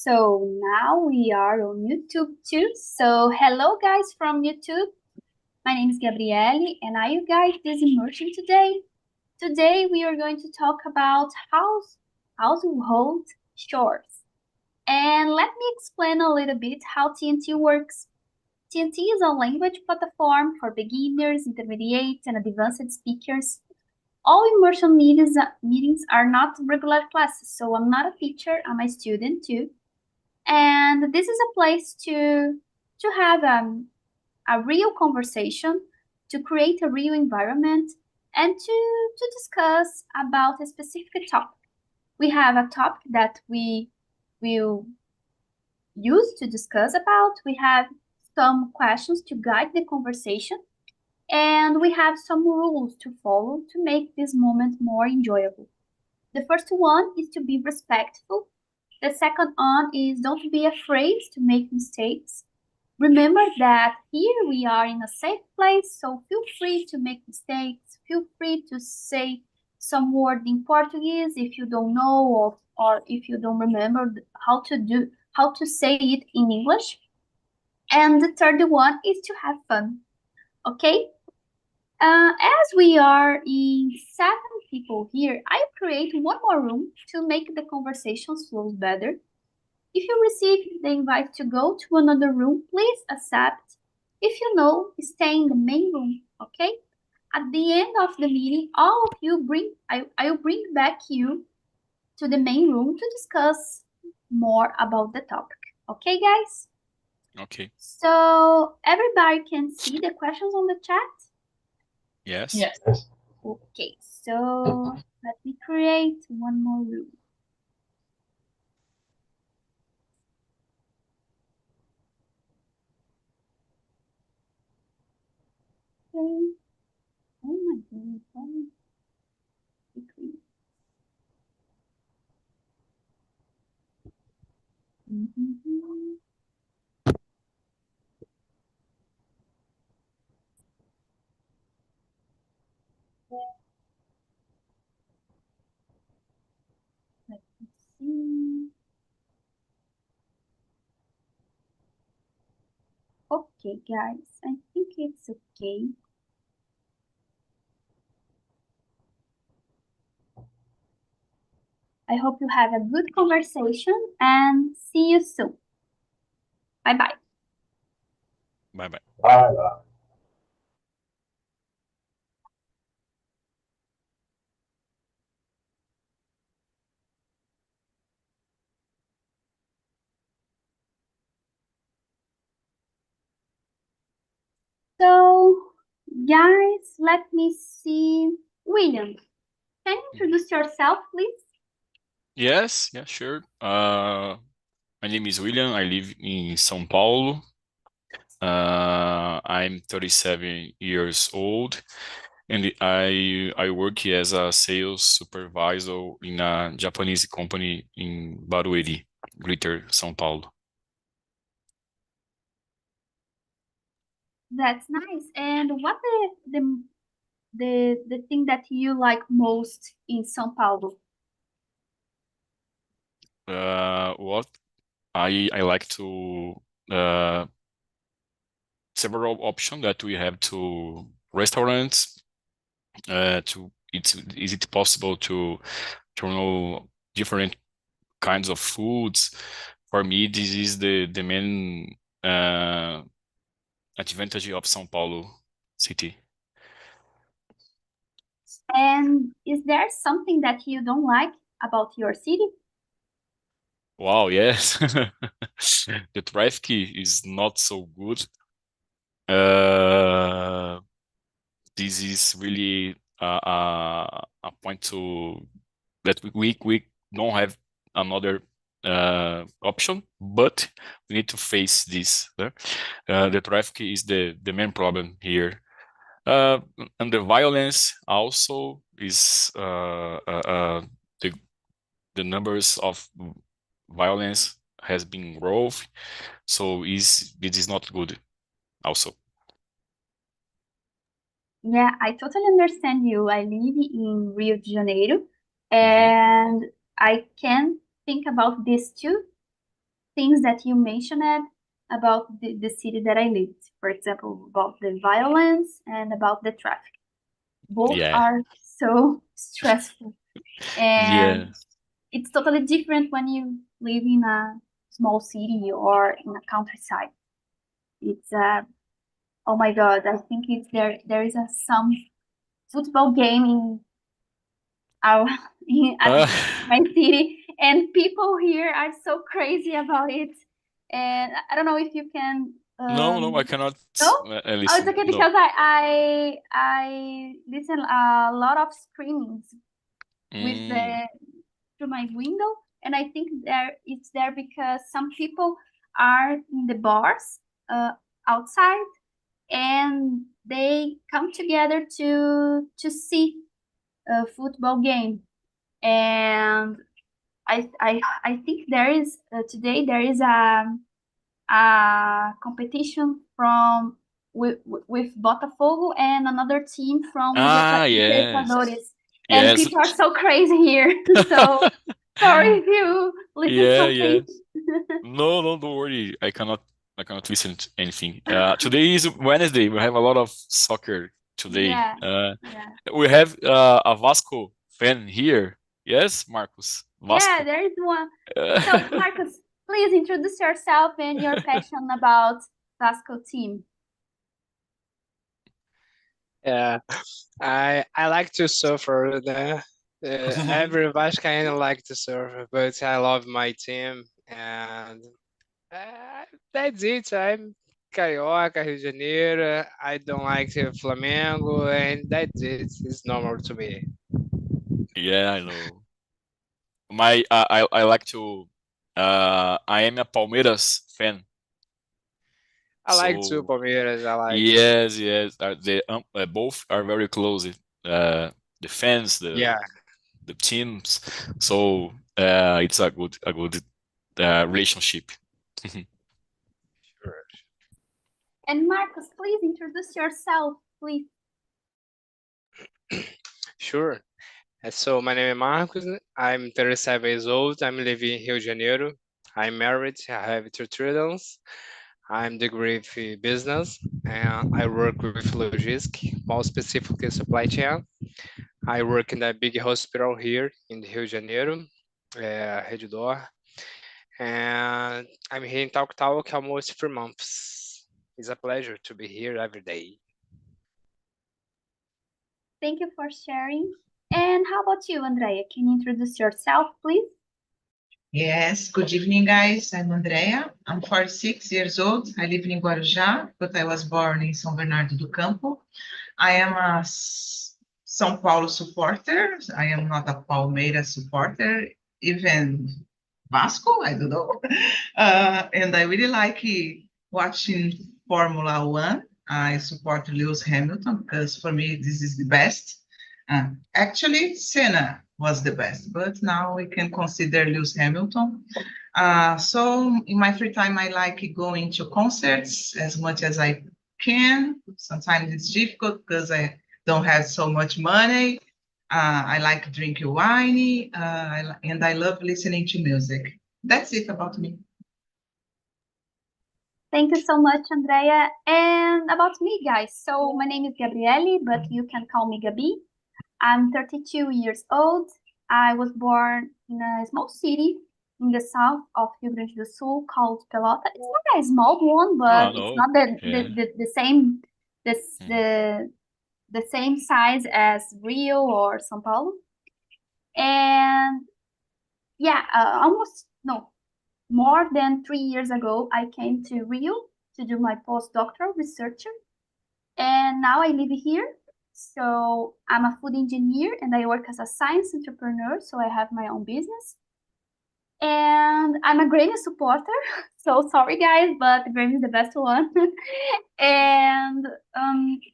So now we are on YouTube too. So hello guys from YouTube. My name is Gabriele and are you guys this immersion today? Today we are going to talk about household chores. And let me explain a little bit how TNT works. TNT is a language platform for beginners, intermediates, and advanced speakers. All immersion meetings are not regular classes, so I'm not a teacher, I'm a student too. And this is a place to have a real conversation, to create a real environment, and to discuss about a specific topic. We have a topic that we will use to discuss about. We have some questions to guide the conversation, and we have some rules to follow to make this moment more enjoyable. The first one is to be respectful. The second one is don't be afraid to make mistakes. Remember that here we are in a safe place, so feel free to make mistakes. Feel free to say some word in Portuguese if you don't know or if you don't remember how to say it in English. And the third one is to have fun. Okay? As we are in 7 people here, I create one more room to make the conversations flow better. If you receive the invite to go to another room, please accept. If you know, stay in the main room, okay? At the end of the meeting, all of you I will bring back you to the main room to discuss more about the topic. Okay, guys? Okay. So everybody can see the questions on the chat? Yes. Yes. Okay, so let me create one more room. Okay. Oh my goodness. Mhm. Let me see. Okay, guys, I think it's okay. I hope you have a good conversation and see you soon. Bye-bye. Bye-bye. Bye. So, guys, let me see. William, can you introduce yourself, please? Yes, yeah, sure. My name is William. I live in São Paulo. I'm 37 years old, and I work as a sales supervisor in a Japanese company in Barueri, Greater São Paulo. That's nice. And what the thing that you like most in São Paulo? What I like to several options that we have to restaurants. Is it possible to know different kinds of foods? For me, this is the main advantage of São Paulo city. And is there something that you don't like about your city? Wow, yes. The traffic is not so good. This is really a point to that we don't have another option, but we need to face this. The traffic is the main problem here. And the violence also is the the numbers of violence has been growth, so it is not good also. Yeah, I totally understand you. I live in Rio de Janeiro Mhm. and I can think about this too. things that you mentioned about the city that I lived. For example, about the violence and about the traffic. Both Yeah. are so stressful. And Yeah. it's totally different when you live in a small city or in a countryside. It's oh my god, I think it's there is some football game in our at Uh, my city, and people here are so crazy about it. And I don't know if you can no, I cannot no? Oh, it's listen. okay No. because I listen a lot of screamings with Mm. the through my window, and I think it's there because some people are in the bars outside, and they come together to see a football game. And I think there is today there is a competition from with Botafogo and another team from Os Yes. Equadores, and Yes. people are so crazy here. So sorry if you listen Yeah. something. No, don't worry. I cannot listen to anything. Today is Wednesday. We have a lot of soccer today. Yeah, yeah, We have a Vasco fan here. Yes, Marcos. yeah. Vasco. There is one. So Marcus, please introduce yourself and your passion about Vasco team. Yeah, I like to surfer. Every Vascaíno like to surf, but I love my team, and that's it. I'm Carioca, Rio de Janeiro. I don't like the Flamengo, and that's it. It's normal to me. Yeah, I know. I like to. I am a Palmeiras fan. I like to So Palmeiras. I like to. yes. They both are very close. The fans, Yeah, the teams. So it's a good relationship. sure. And Marcus, please introduce yourself, please. Sure. So my name is Marcos. I'm 37 years old. I'm living in Rio de Janeiro. I'm married. I have two children. I'm degree in business and I work with logistics, more specifically supply chain. I work in a big hospital here in Rio de Janeiro, Rede D'Or, and I'm here in Talk Talk almost 3 months. It's a pleasure to be here every day. Thank you for sharing. And how about you, Andrea? Can you introduce yourself, please? Yes, good evening, guys. I'm Andrea. I'm 46 years old. I live in Guarujá, but I was born in São Bernardo do Campo. I am a São Paulo supporter. I am not a Palmeiras supporter, even Vasco, I don't know. And I really like watching Formula One. I support Lewis Hamilton because for me, this is the best. Actually, Senna was the best, but now we can consider Lewis Hamilton. So in my free time, I like going to concerts as much as I can. Sometimes it's difficult because I don't have so much money. I like drinking wine, and I love listening to music. That's it about me. Thank you so much, Andrea. And about me, guys. So my name is Gabriele, but you can call me Gabi. I'm 32 years old. I was born in a small city in the south of Rio Grande do Sul called Pelota. It's not a small one, Oh, but it's no. not Yeah. the same Mm. the same size as Rio or São Paulo. And yeah, almost no, more than 3 years ago, I came to Rio to do my postdoctoral research, and now I live here. So I'm a food engineer and I work as a science entrepreneur. So I have my own business, and I'm a Grammy supporter. So sorry guys, but the Grammy is the best one. And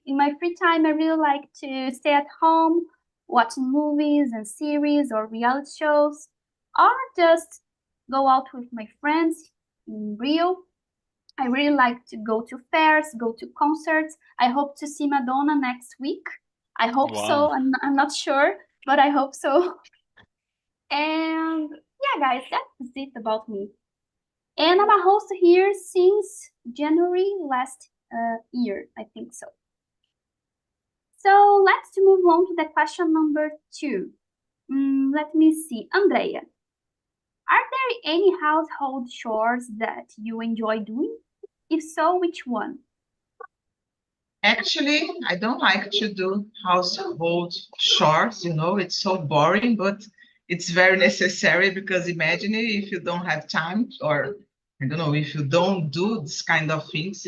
in my free time, I really like to stay at home, watching movies and series or reality shows, or just go out with my friends in Rio. I really like to go to fairs, go to concerts. I hope to see Madonna next week. I hope Wow. so. I'm not sure, but I hope so. And yeah, guys, that's it about me. And I'm a host here since January last year, I think so. So let's move on to the question number 2. Let me see. Andrea, are there any household chores that you enjoy doing? If so, which one? Actually, I don't like to do household chores, it's so boring, but it's very necessary because imagine if you don't have time, or I don't know, if you don't do this kind of things,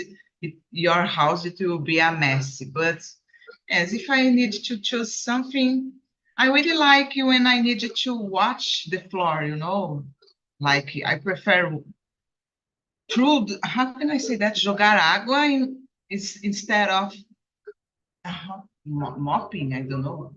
your house, it will be a mess. But as if I need to choose something, I really like you when I need to watch the floor, like I prefer how can I say that? Jogar água instead of mopping, I don't know.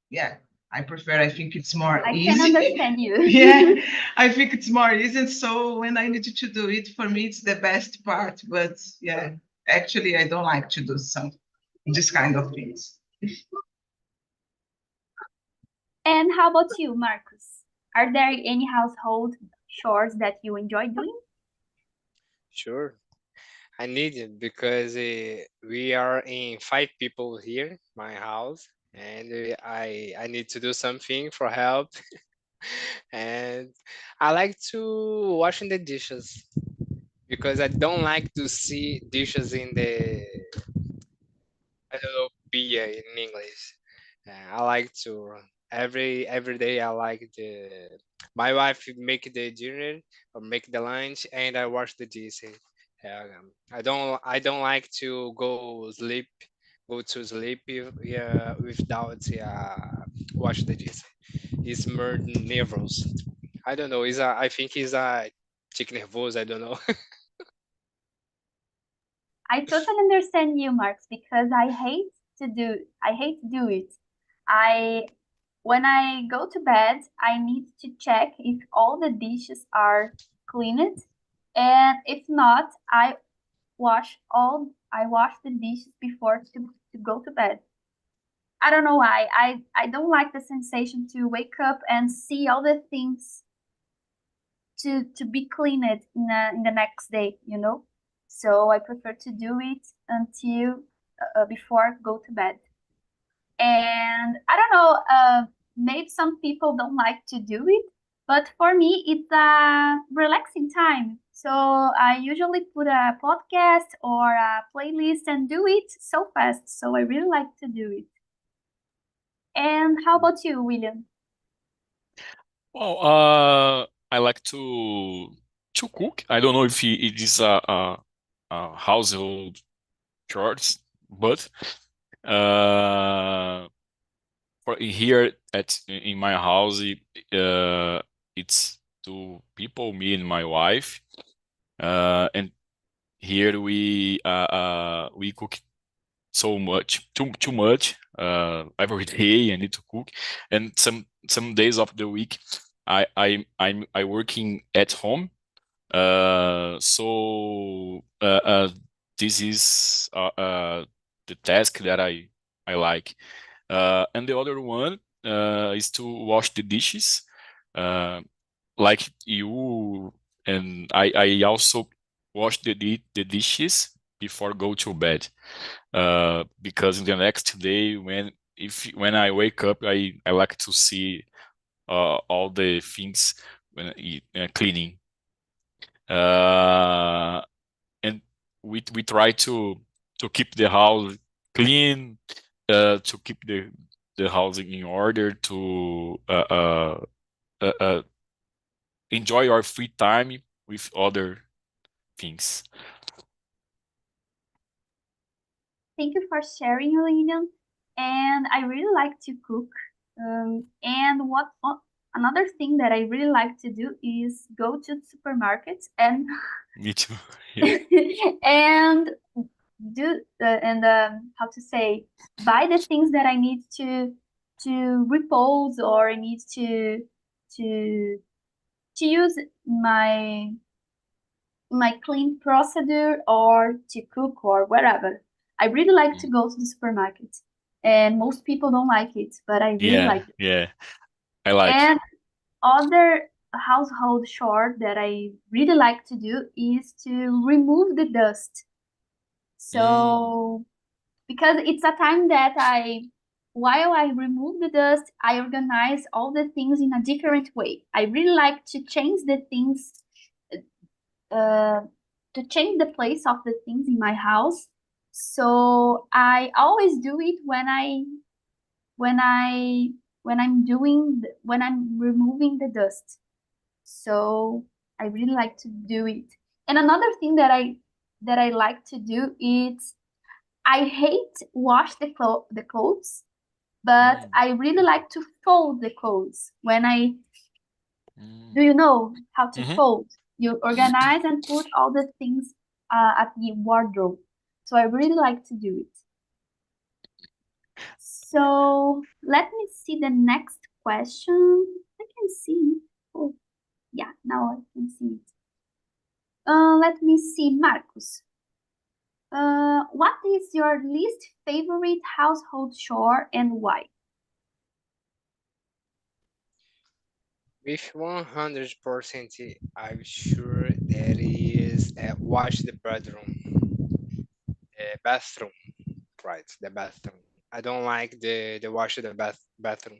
Yeah, I think it's more I easy. can understand you. Yeah, I think it's more easy. And so when I need to do it, for me, it's the best part. But yeah, actually, I don't like to do this kind of things. And how about you, Marcus? Are there any household chores that you enjoy doing? Sure. I need it because we are in 5 people here, my house, and I need to do something for help. And I like to washing the dishes because I don't like to see dishes in the, I don't know, pia in English. I like to every day. I like my wife make the dinner or make the lunch, and I wash the dishes. I don't like to go to sleep yeah, without wash the dishes. It's more nervous. I don't know. I think it's a chick nervoso. I don't know. I totally understand you, Marcus, because I hate to do it. I when I go to bed, I need to check if all the dishes are cleaned, and if not, I wash the dishes before to go to bed. I don't know why. I don't like the sensation to wake up and see all the things to be cleaned in the next day, you know? So I prefer to do it until before go to bed. And I don't know, maybe some people don't like to do it, but for me, it's a relaxing time. So I usually put a podcast or a playlist and do it so fast. So I really like to do it. And how about you, William? Well, I like to cook. I don't know if it is a household chores, but for here in my house, it's 2 people, me and my wife, and here we cook so much, too much. Every day I need to cook, and some days of the week I working at home. So this is the task that I like. And the other one is to wash the dishes. Uh, like you and I also wash the dishes before go to bed. Because in the next day when I wake up, I like to see all the things when cleaning. And we try to keep the house clean, to keep the house in order, to enjoy our free time with other things. Thank you for sharing, William. And I really like to cook. And another thing that I really like to do is go to supermarkets and Me too. Yeah. and do and how to say, buy the things that I need to repose, or I need to to use my clean procedure, or to cook, or wherever. I really like to go to the supermarket, and most people don't like it, but I really Yeah, like it. yeah. I like. And other household chore that I really like to do is to remove the dust. So because it's a time that while I remove the dust, I organize all the things in a different way. I really like to change the things, to change the place of the things in my house. So I always do it when I'm removing the dust. So I really like to do it. And another thing that I like to do is I hate wash the clothes, but I really like to fold the clothes. Do you know how to fold? You organize and put all the things at the wardrobe. So I really like to do it. So let me see the next question. I can see. Oh, yeah, now I can see it. Let me see, Marcos. What is your least favorite household chore and why? With 100%, I'm sure that is wash the bathroom, right? The bathroom. I don't like the wash the bathroom.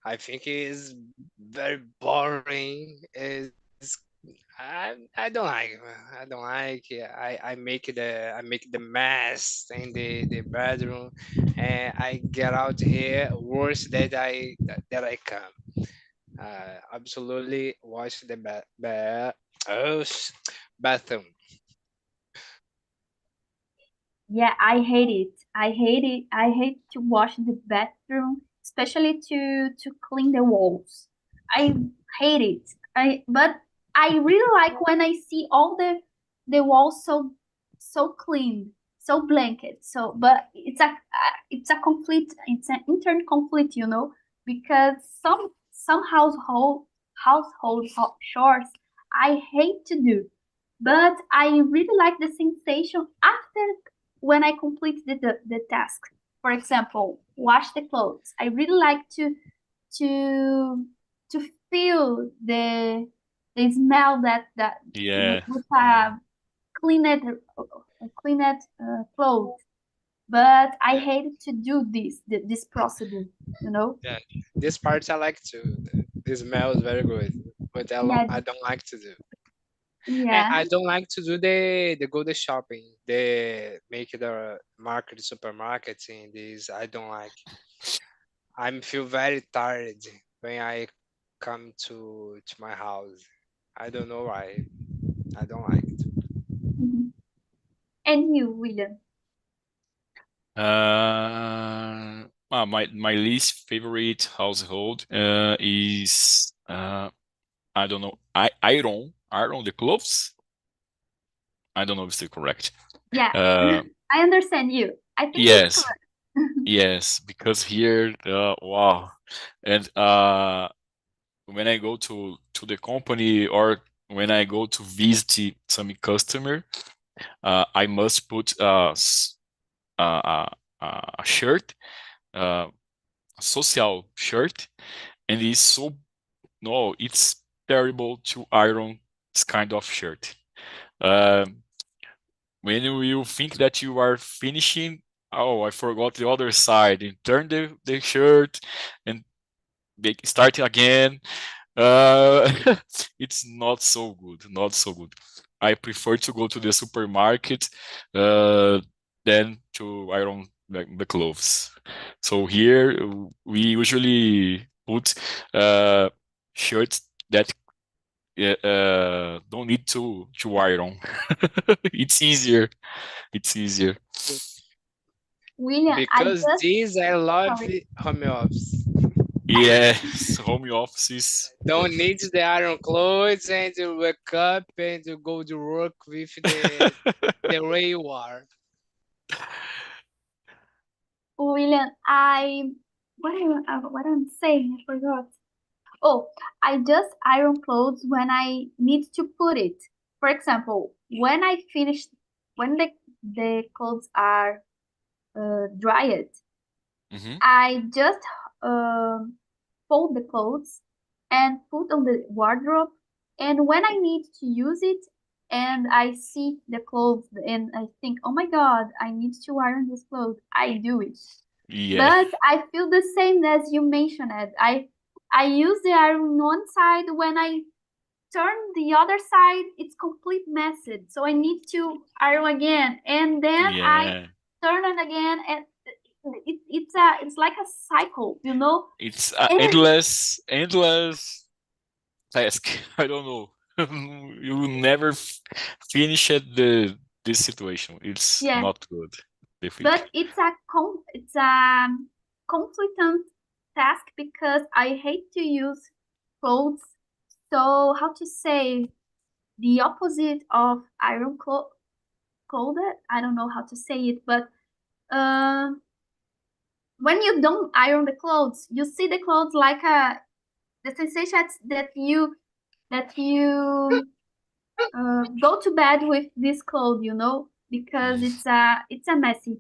I think it is very boring. Is I don't like. I don't like. I make the mess in the bedroom, and I get out here worse that I come. Absolutely wash the bathroom. Yeah, I hate it. I hate it. I hate to wash the bathroom, especially to clean the walls. I hate it. But I really like when I see all the walls so clean, so blanket. So, but it's a complete, it's an intern conflict, you know, because some household chores I hate to do, but I really like the sensation after when I complete the task. For example, wash the clothes. I really like to to feel the smell that Yeah. with a cleaned clothes. But I hate to do this procedure, you know. Yeah, this part I like to. The smell is very good, but Yeah, I don't like to do. And yeah. I don't like to do the go the shopping, the make the market supermarkets in this. I don't like. I feel very tired when I come to my house. I don't know why. I don't like it. Mhm. And you, William? My least favorite household is I don't know, iron the clothes. I don't know if it's correct. Yeah, Uh, I understand you. I think it's yes, correct. yes, because here, wow, and when I go to the company or when I go to visit some customer, I must put a shirt, a social shirt, and it's so no, it's terrible to iron this kind of shirt. Um, when you think that you are finishing, oh, I forgot the other side, and turn the shirt and start again. Uh, it's not so good, not so good. I prefer to go to the supermarket than to iron the clothes. So here we usually put shirts that don't need to iron. It's easier. It's easier. William, I Because just this I love sorry. home office. Yes, home offices. Don't need the iron clothes and to wake up and to go to work with the way you are. William, what I'm saying, I forgot. Oh, I just iron clothes when I need to put it. For example, when the clothes are dried, Mhm. I just um fold the clothes and put on the wardrobe. And when I need to use it and I see the clothes and I think, oh my God, I need to iron this clothes, I do it. Yeah. But I feel the same as you mentioned. I use the iron on one side. When I turn the other side, it's complete messed. So I need to iron again, and then I Yeah. turn it again, and it's like a cycle, you know. It's an And endless task. I don't know. You will never finish this situation. It's yeah, not good, I think. but it's a conflicting task because I hate to use clothes. So how to say the opposite of iron clothes? I don't know how to say it, but when you don't iron the clothes, you see the clothes like the sensation that you go to bed with this clothes, you know, because it's a messy.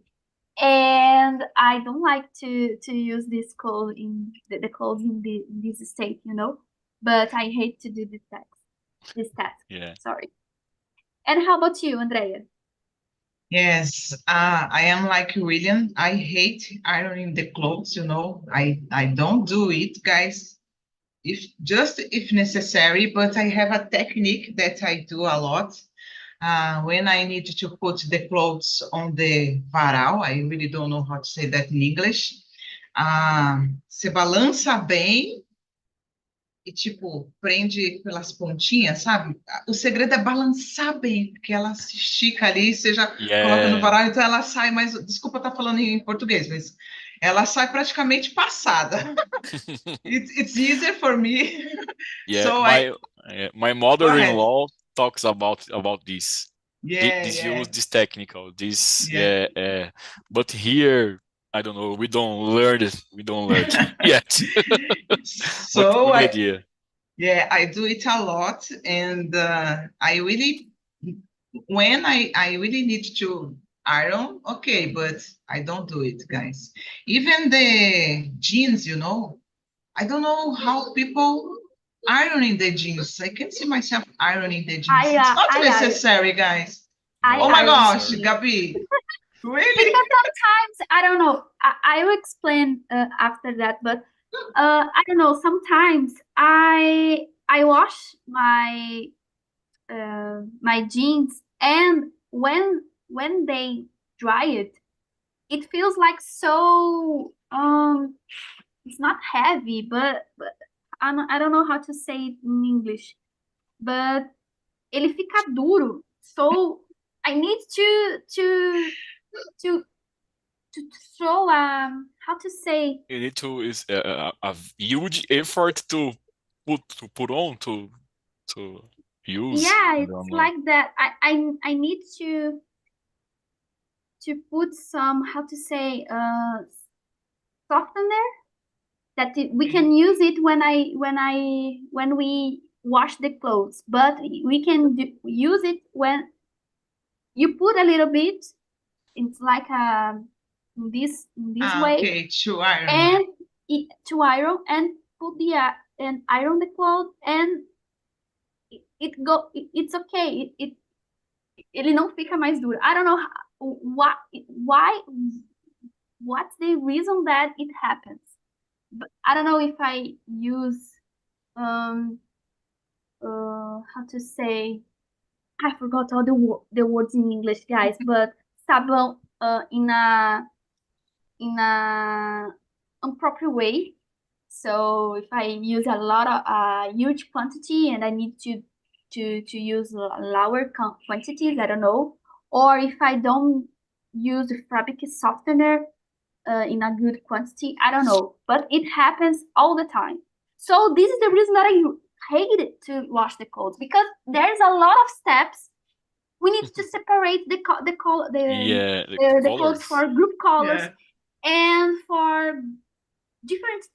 And I don't like to use this clothes in the clothes in this state, you know. But I hate to do this task. Yeah. Sorry. And how about you, Andrea? Yes, I am like William. I hate ironing the clothes, you know. I don't do it, guys, if necessary, but I have a technique that I do a lot. When I need to put the clothes on the varal, I really don't know how to say that in English. Você balança bem e, tipo, prende pelas pontinhas, sabe? O segredo é balançar bem, porque ela se estica ali, você já coloca no Yeah. varal, então ela sai mais. Desculpa estar falando em português, mas ela sai praticamente passada. It's easier for me. Yeah. So My Go ahead. mother-in-law talks about this. Yeah, This yeah, use this technical. This yeah. but here I don't know. We don't learn it. We don't learn it yet. But So good idea. I do it a lot, and I really, when I really need to iron, okay, but I don't do it, guys. Even the jeans, you know, I don't know how people ironing the jeans. I can see myself ironing the jeans. It's not I iron. necessary, guys. I Oh No, my iron. gosh, sorry. Gabi, really? Because sometimes I don't know. I will explain after that, but I don't know. Sometimes I wash my jeans, and when they dry it, it feels like so it's not heavy, but I don't know how to say it in English, but ele fica duro. So I need to to throw how to say. You need to is a huge effort to put on to use. Yeah, I it's don't know. like that. I need to put some how to say softener that we can use it when we wash the clothes, but we can use it when you put a little bit. It's like this way, Okay, to iron. and to iron and put the and iron the clothes, and it's okay. Ele não fica mais duro. I don't know why what's the reason that it happens. But I don't know if I use how to say, I forgot all the words in English, guys, but sabão in a improper way. So if I use a lot of huge quantity and I need to use lower quantities, I don't know, or if I don't use fabric softener in a good quantity, I don't know, but it happens all the time. So this is the reason that I hated to wash the clothes, because there's a lot of steps. We need to separate the clothes colors. for group colors Yeah. and for different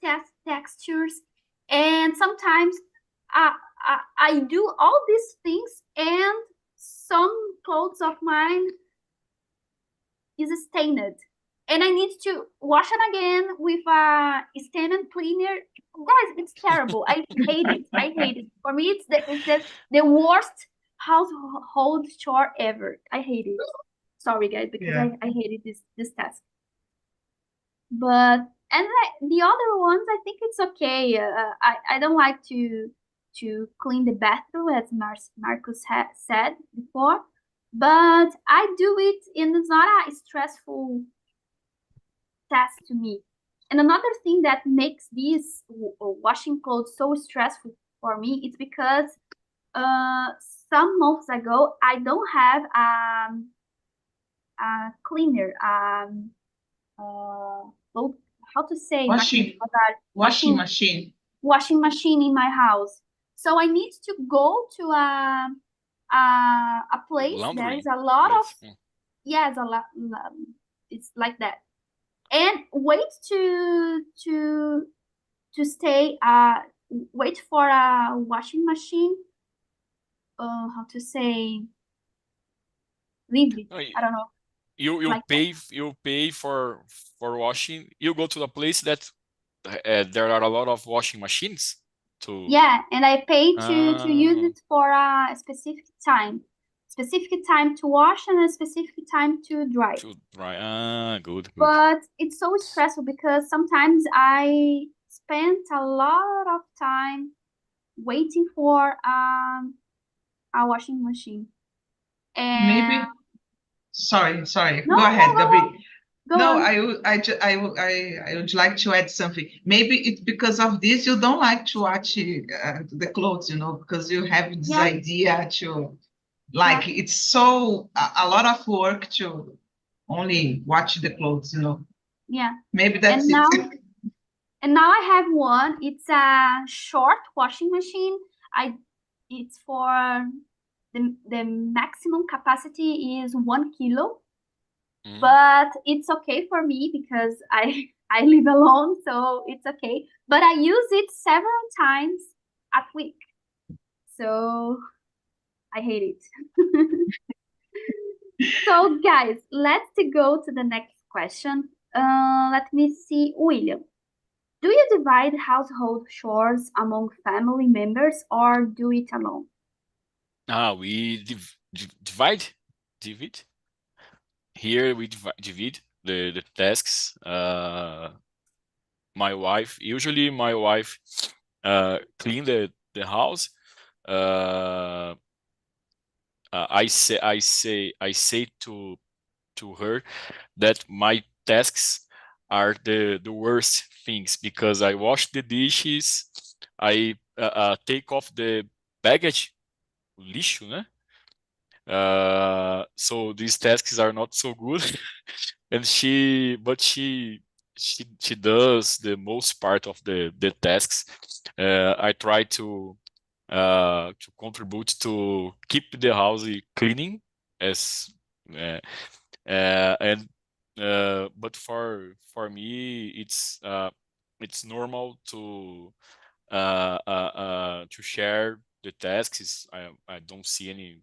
textures, and sometimes I do all these things, and some clothes of mine is stained, and I need to wash it again with a stand-and cleaner. Guys, it's terrible. I hate it. I hate it. For me, it's the worst household chore ever. I hate it. Sorry, guys, because Yeah. I hated this task. But and the other ones, I think it's okay. I don't like to clean the bathroom, as Marcus said before, but I do it, and it's not a stressful task to me. And another thing that makes this washing clothes so stressful for me is because some months ago I don't have a cleaner, how to say, Washing washing machine. washing machine in my house. So I need to go to a place. Laundry There is a lot place. of yes, a lot. It's like that, and wait to stay. Wait for a washing machine. How to say? Leave it. Oh, I don't know. You Like that. pay for washing. You go to the place that there are a lot of washing machines to. Yeah, and I pay to use Ah. it for a specific time to wash and a specific time to dry. To dry. Good. But it's so stressful because sometimes I spent a lot of time waiting for a washing machine. And Maybe. Sorry. No, Go ahead, no, Gabri. go No, on. I would like to add something. Maybe it's because of this you don't like to watch the clothes, because you have this Yeah. idea to, like, it's so a lot of work to only watch the clothes, Yeah. Maybe that's And it. now I have one. It's a short washing machine. It's for the maximum capacity is 1 kilo. But it's okay for me because I live alone, so it's okay. But I use it several times a week, so I hate it. So guys, let's go to the next question. Let me see, William. Do you divide household chores among family members or do it alone? We divide. Here we divide the tasks. Usually my wife clean the house. I say to her that my tasks are the worst things because I wash the dishes, I take off the baggage, lixo, né? So these tasks are not so good, and she does the most part of the tasks. I try to contribute to keep the house cleaning as and but for me it's normal to share the tasks. I don't see any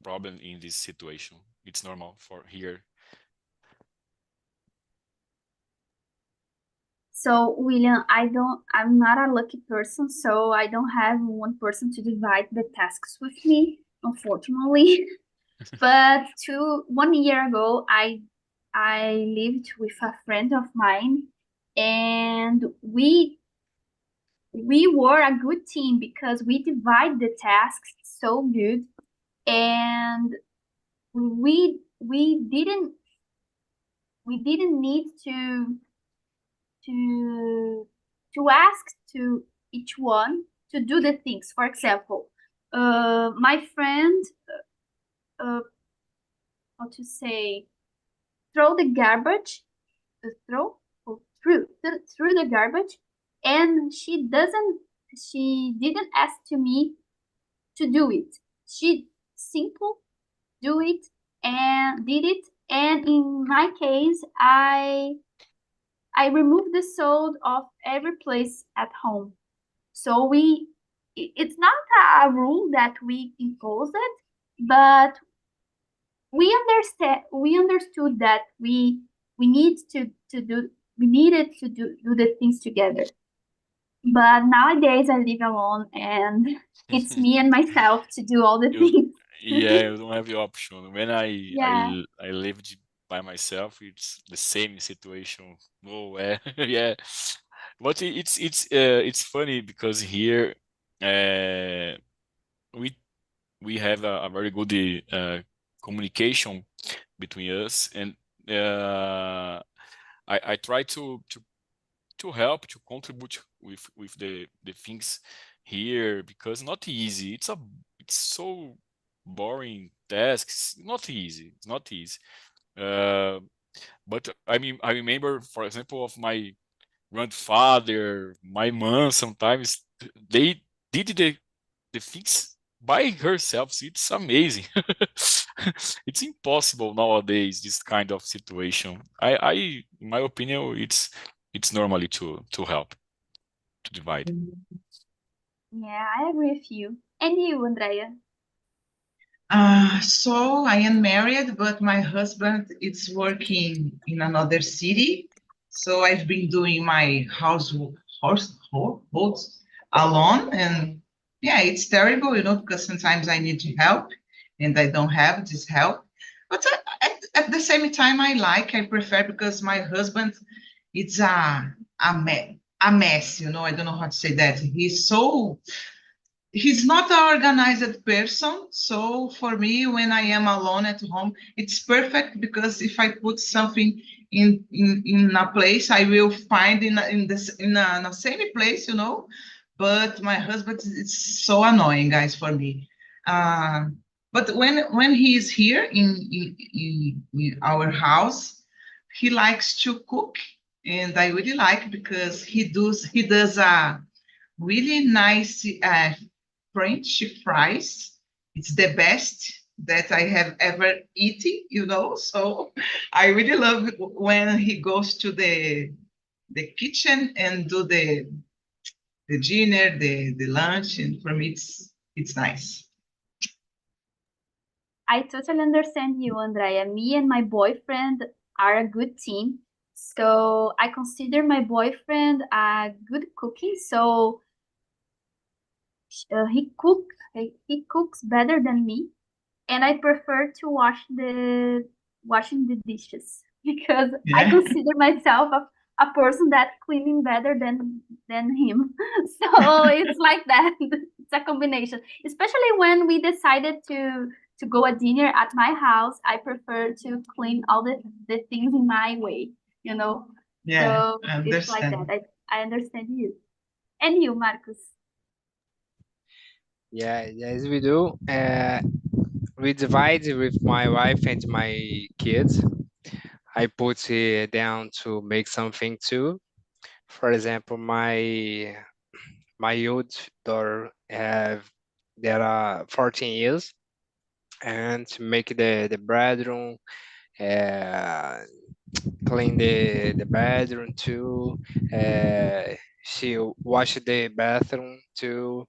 problem in this situation. It's normal for here. So William, I'm not a lucky person, so I don't have one person to divide the tasks with me, unfortunately. But 1 year ago, I lived with a friend of mine, and we were a good team because we divide the tasks so good, and we didn't need to ask to each one to do the things. For example, my friend, how to say, throw the garbage, through the garbage, and she didn't ask to me to do it. She simple do it and did it, and in my case, I removed the sold of every place at home. So it's not a rule that we imposed it, but we understood that we we needed to do the things together. But nowadays I live alone and it's me and myself to do all the You, things. yeah, you don't have the option. When Yeah. I lived by myself, it's the same situation. Nowhere, yeah. But it's funny because here we have a very good communication between us, and I try to help to contribute with the things here because not easy. It's so boring tasks. Not easy. It's not easy. Uh, but I mean, I remember, for example, of my grandfather, my mom. Sometimes they did the things by herself. So it's amazing. It's impossible nowadays, this kind of situation. In my opinion, it's normally to help to divide. Yeah, I agree with you. And you, Andrea? So I am married, but my husband is working in another city. So I've been doing my household alone, and yeah, it's terrible, because sometimes I need help, and I don't have this help. But at the same time, I prefer because my husband, it's a mess, I don't know how to say that. He's not an organized person, so for me when I am alone at home it's perfect because if I put something in a place I will find in the same place, but my husband is so annoying, guys, for me. But when he is here in our house, he likes to cook, and I really like because he does a really nice French fries. It's the best that I have ever eaten. So I really love when he goes to the kitchen and do the dinner, the lunch, and for me it's nice. I totally understand you, Andrea. Me and my boyfriend are a good team. So I consider my boyfriend a good cookie. So he cooks better than me, and I prefer to washing the dishes because I Yeah. consider myself a person that cleaning better than him. So it's like that. It's a combination. Especially when we decided to go a dinner at my house, I prefer to clean all the things in my way, you know. Yeah, So I it's like that. understand. I understand you. And you, Marcus. Yeah, yes, we do. We divide with my wife and my kids. I put down to make something too. For example, my old daughter there are 14 years, and to make the bedroom, uh, clean the bedroom too. She wash the bathroom too,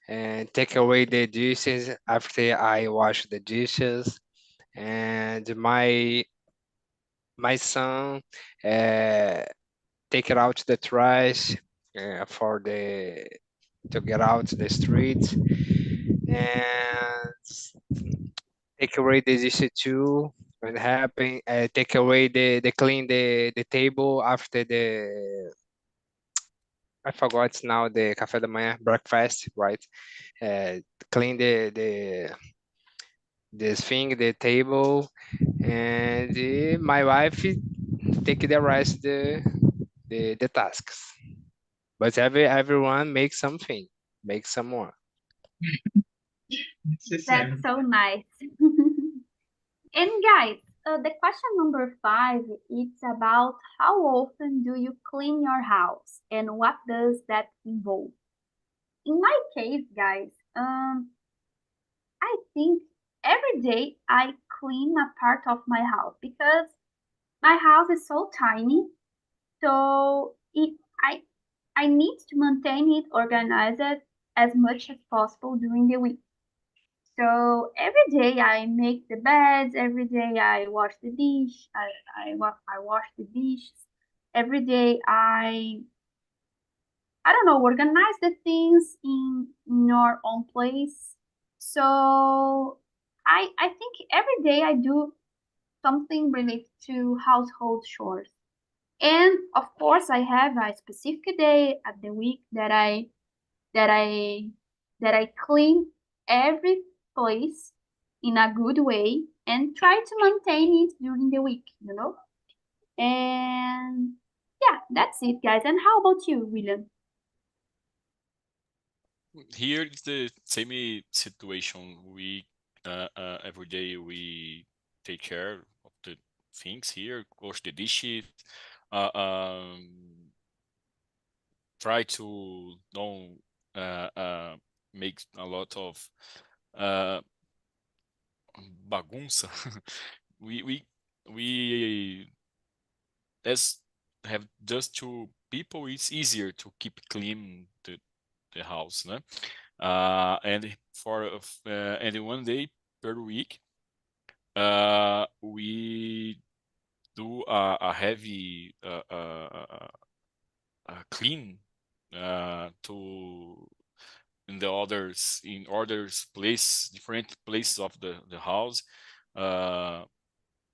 and take away the dishes after I wash the dishes. And my son uh, take it out the trash for the to get out the street, and take away the dish too when happen. Take away the clean the table after the I forgot now the café da manhã breakfast, right? Uh, Clean the this thing the table, and my wife take the rest the tasks. But everyone makes something, makes some more. That's Necessário. so nice. And guys, the question number 5 is about how often do you clean your house and what does that involve? In my case, guys, I think every day I clean a part of my house because my house is so tiny, so I need to maintain it organized as much as possible during the week. So every day I make the beds, every day I wash the dish, I wash the dishes. Every day I don't know, organize the things in your own place. So I think every day I do something related to household chores. And of course I have a specific day at the week that I that I clean every place in a good way and try to maintain it during the week, you know? And yeah, that's it, guys. And how about you, William? Here it's the same situation. We every day we take care of the things here, wash the dishes, uh, um, try to don't make a lot of uh, bagunça. we as have just two people, it's easier to keep clean the house, né? And and one day per week, we do a heavy clean to in others place different places of the house.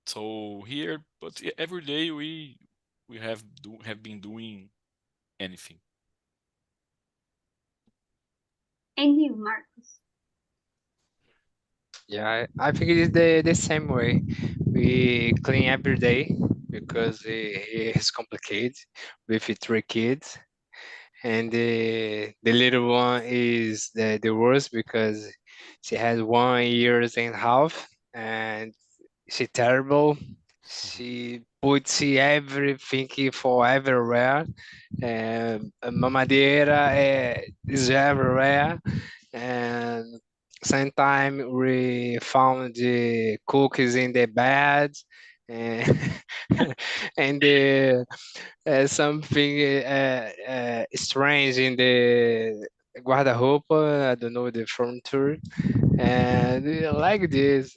So here, but every day we have been doing anything. And you, Marcos? Yeah, I think it is the same way. We clean every day because it is complicated with three kids. And the little one is the worst because she has 1 years and a half and she's terrible. She puts everything for everywhere. Mamadeira is everywhere. And sometimes we found the cookies in the bed and and something strange in the guarda-roupa, I don't know, the furniture, and like this.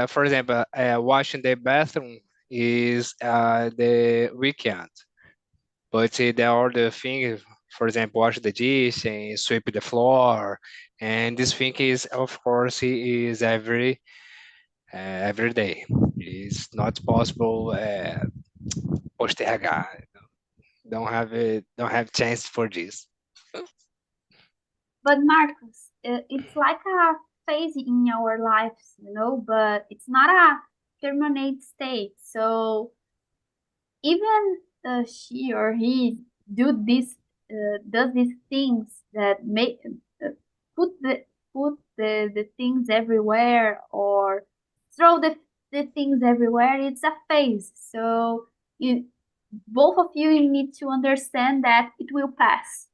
For example, washing the bathroom is the weekend, but the other thing, for example, wash the dish and sweep the floor, and this thing is, of course, is every day. It's not possible postergar. Don't have chance for this. But Marcos, it's like a phase in our lives, you know, but it's not a permanent state. So even she or he does these things that make uh, put the things everywhere or throw the things everywhere. It's a phase. So you both of you need to understand that it will pass.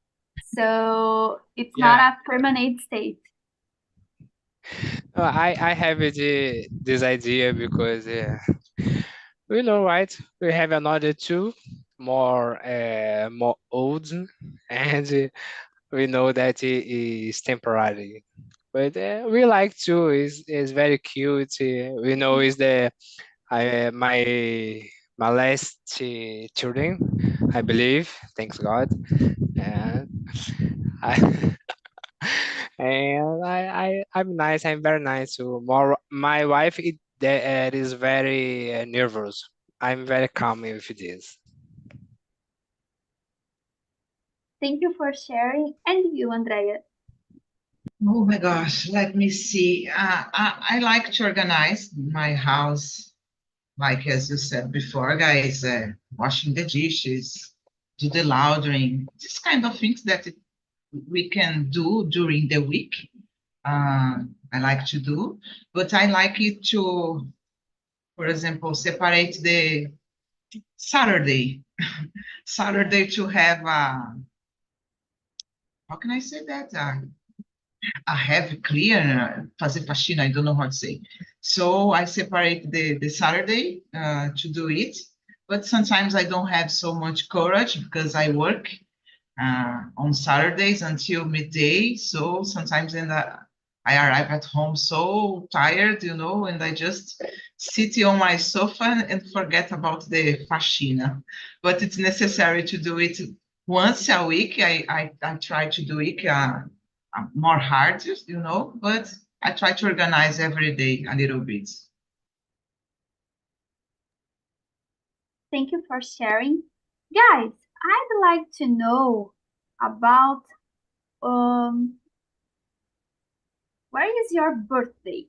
So it's not Yeah, a permanent state. I have this idea because we know, right? We have another two more old, and we know that it is temporary. But we like to is very cute. We know is the my last children, I believe. Thanks God. And I I'm nice. I'm very nice too. More my wife that is very nervous. I'm very calm with this. Thank you for sharing. And you, Andrea? Oh my gosh, let me see. I like to organize my house, like as you said before, guys, washing the dishes, do the laundering, this kind of things that we can do during the week. I like to do, but I like it to, for example, separate the Saturday, Saturday to have how can I say that? A heavy clear, fazer faxina, I don't know how to say. So I separate the Saturday to do it, but sometimes I don't have so much courage because I work. on Saturdays until midday. So sometimes I arrive at home so tired, and I just sit on my sofa and forget about the faxina. But it's necessary to do it once a week. I try to do it more hard, but I try to organize every day a little bit. Thank you for sharing. Guys, I'd like to know about where is your birthday?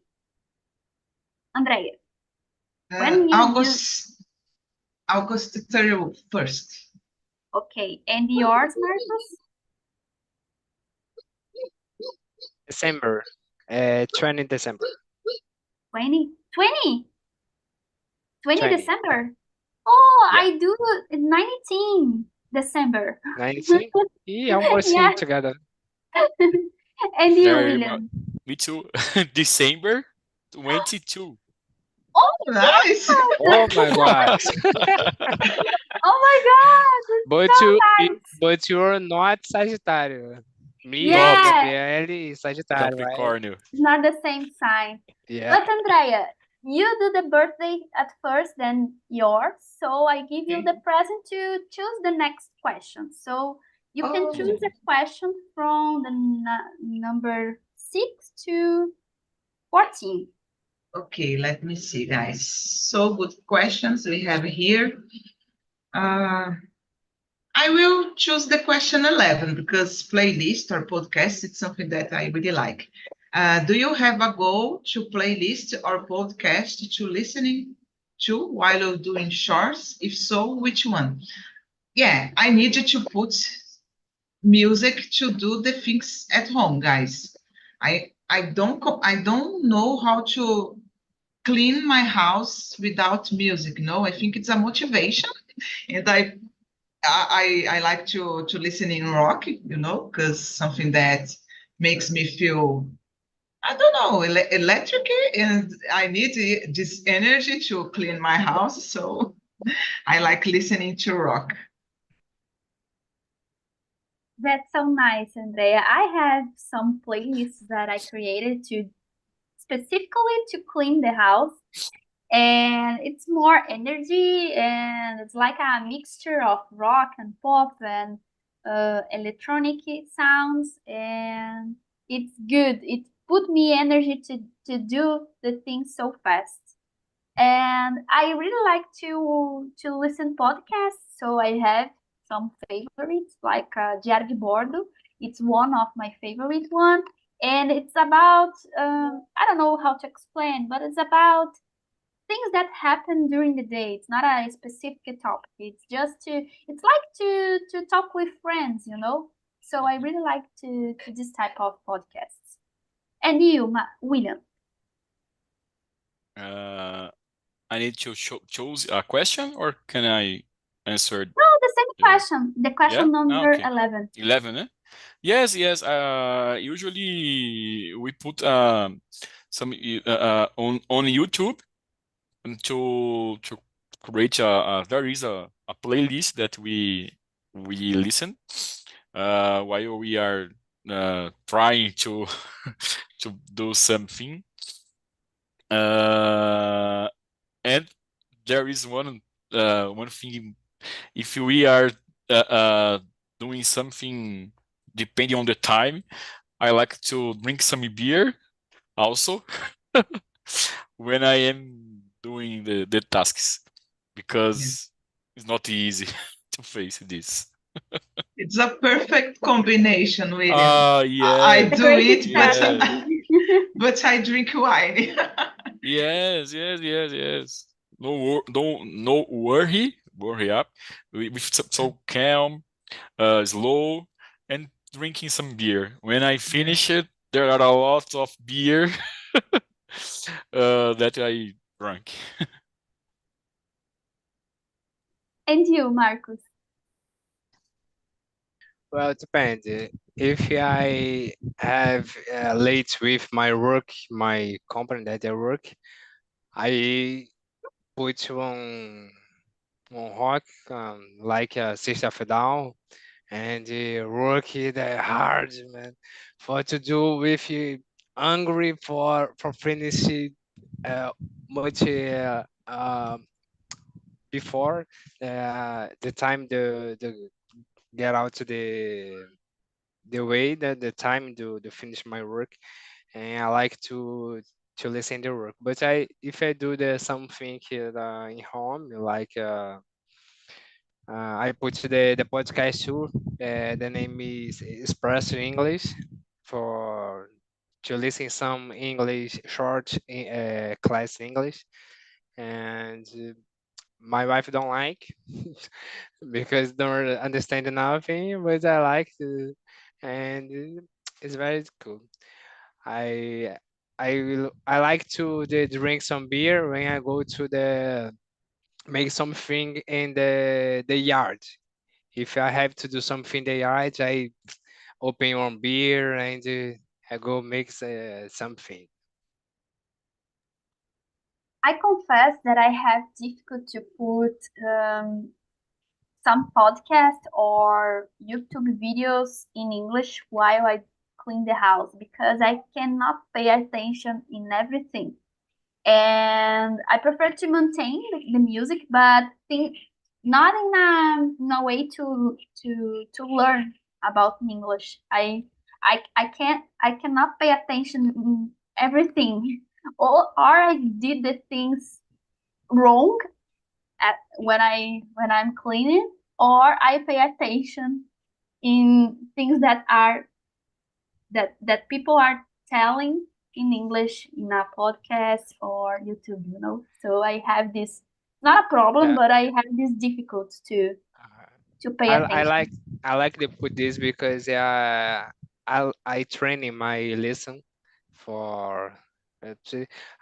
Andrea, when you do August 31st. okay, and yours, Marcos? December, 20 December. 20? 20 20. December? Oh, Yeah. I do 19 December. 19? Yeah, almost Yeah. together. And you, Very much. William? Me too. December 22. Oh, Nice. Oh my gosh. oh my God, it's But so you, nice. but you're not Sagittario. Me Yeah. and Gabriele is Sagittario, right? Capricórnio. It's not the same sign. Yeah. But Andrea, you do the birthday at first, then yours. So I give you the present to choose the next question. So you can choose a question from the number 6 to 14. Okay, let me see, guys. So good questions we have here. I will choose the question 11 because playlist or podcast is something that I really like. Do you have a goal to playlist or podcast to listening to while you're doing chores? If so, which one? Yeah, I need you to put music to do the things at home, guys. I don't know how to clean my house without music. No, I think it's a motivation, and I like to listen in rock, because something that makes me feel, I don't know, electric, and I need this energy to clean my house. So I like listening to rock. That's so nice, Andrea. I have some playlists that I created to specifically to clean the house, and it's more energy, and it's like a mixture of rock and pop and electronic sounds, and it's good. It put me energy to do the things so fast. And I really like to listen podcasts, so I have some favorites like Diário de Bordo. It's one of my favorite one, and it's about I don't know how to explain, but it's about things that happen during the day. It's not a specific topic. It's just it's like to talk with friends, you know. So I really like to this type of podcasts. And you, William? I need to choose a question, or can I answer? No, the same question. The question number okay. 11. 11, eh? Yes. Usually we put some on YouTube to create there is a playlist that we listen while we are trying to to do something. And there is one thing, if we are doing something depending on the time, I like to drink some beer also when I am doing the tasks, because it's not easy to face this. It's a perfect combination, William. Yeah. I do it, Yeah. but I drink wine. Yes. No worry up. We so calm, slow, and drinking some beer. When I finish it, there are a lot of beer that I drank. And you, Marcos? Well, it depends. If I have late with my work, my company that I work, I put on rock, like System of a Down, and work it hard, man, for to do with hungry for finish it much before the time the get out to the way that the time to finish my work, and I like to listen to work. But I if I do the something in home, like I put the podcast too. The name is Espresso English for to listen some English short class English, and my wife don't like because don't understand nothing, but I like to, and it's very cool. I I like to drink some beer when I go to the make something in the yard. If I have to do something in the yard, I open one beer and I go make something. I confess that I have difficult to put some podcast or YouTube videos in English while I clean the house because I cannot pay attention in everything. And I prefer to maintain the music, but not in a way to learn about English. I cannot pay attention in everything, or I did the things wrong when I'm cleaning, or I pay attention in things that people are telling in English in a podcast or YouTube, you know. So I have this not a problem, Yeah. but I have this difficult to pay I attention. like to put this because I train in my lesson for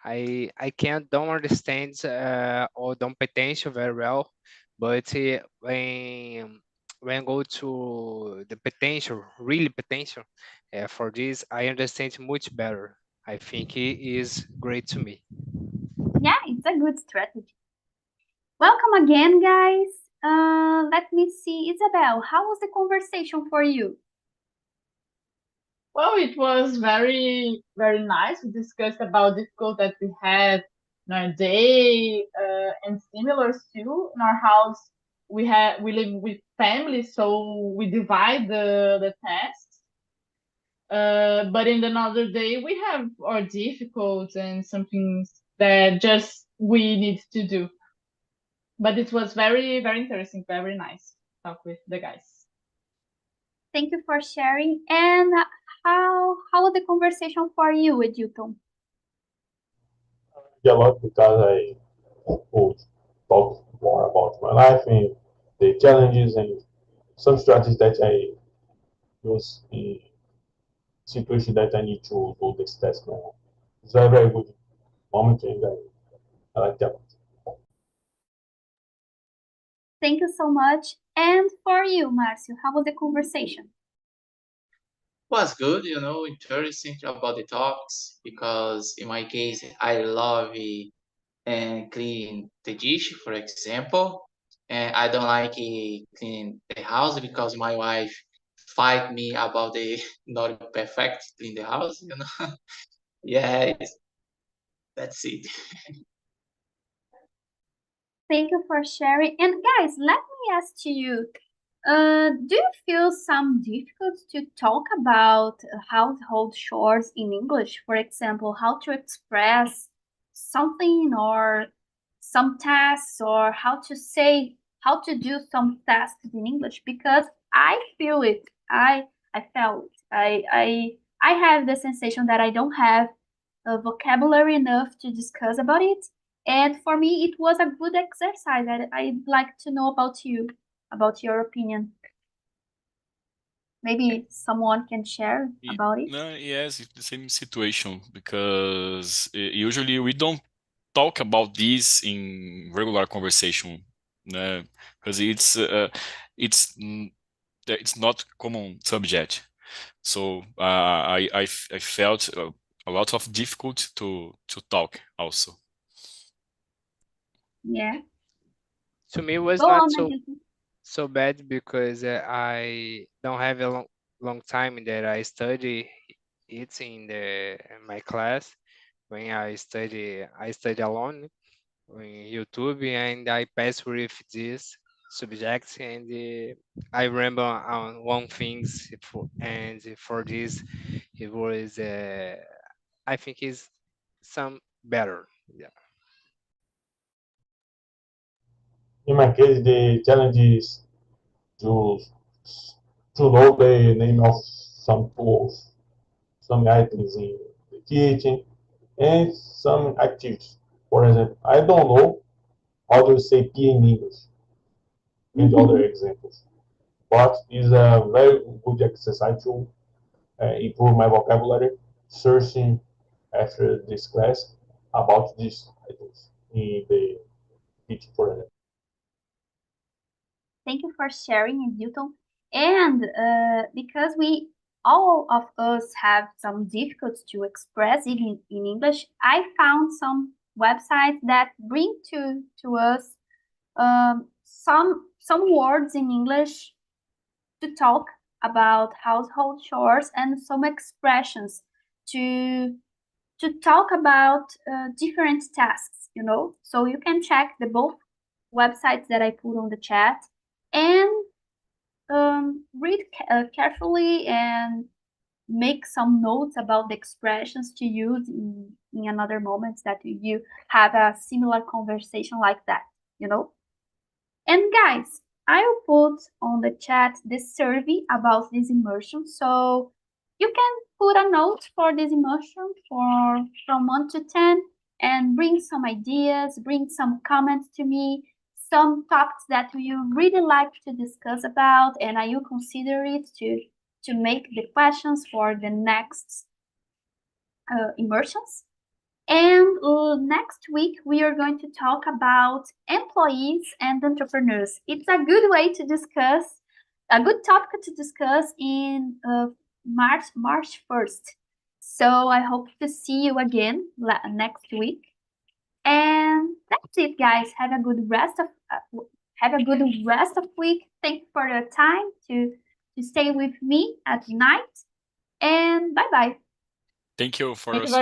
I can't don't understand or don't pay attention very well, but when go to the potential, really potential, for this I understand much better. I think it is great to me. Yeah, it's a good strategy. Welcome again, guys. Let me see, Isabel, how was the conversation for you? Well, it was very, very nice. We discussed about difficult that we had in our day, and similar too. In our house, we live with family, so we divide the tasks. But in another day, we have our difficult and some things that just we need to do. But it was very, very interesting, very nice talk with the guys. Thank you for sharing. And how was the conversation for you, Edilton? A lot because I would talk more about my life and the challenges and some strategies that I use in situation that I need to do this task now. It's a very good moment and I like that. Thank you so much. And for you, Marcio, how was the conversation? Was good, interesting about the topics because in my case I love and clean the dish, for example, and I don't like clean the house because my wife fight me about the not perfect clean the house. Yeah, that's it. Thank you for sharing. And guys, let me ask to you, do you feel some difficulty to talk about household chores in English? For example, how to express something or some tasks, or how to do some tasks in English? Because I feel it. I felt it. I have the sensation that I don't have a vocabulary enough to discuss about it. And for me, it was a good exercise. I'd like to know about you, about your opinion. Maybe someone can share about it. No, yes, it's the same situation because usually we don't talk about this in regular conversation, because it's not common subject. So I felt a lot of difficult to talk also. Yeah. To me, it was Go not on, so. Edilton. So bad because I don't have a long time that I study it in my class. When I study alone on YouTube, and I pass with this subject, and I remember on one things and for this it was I think is some better. Yeah. In my case, the challenge is to know the name of some tools, some items in the kitchen, and some activities. For example, I don't know how to say pea in English and other examples, but it's a very good exercise to improve my vocabulary, searching after this class about these items in the kitchen, for example. Thank you for sharing, Newton. And because we all of us have some difficulties to express it in English, I found some websites that bring to us some words in English to talk about household chores and some expressions to talk about different tasks, you know. So you can check the both websites that I put on the chat and read carefully and make some notes about the expressions to use in another moments that you have a similar conversation like that, you know. And guys, I will put on the chat this survey about this immersion, so you can put a note for this immersion from 1 to 10 and bring some ideas, bring some comments to me, some topics that you really like to discuss about, and I will consider it to make the questions for the next immersions. And next week, we are going to talk about employees and entrepreneurs. It's a good way to discuss, a good topic to discuss in March 1st. So I hope to see you again next week. And that's it, guys. Have a good rest of week. Thank you for your time to stay with me at night. And bye bye. Thank you for Thank you your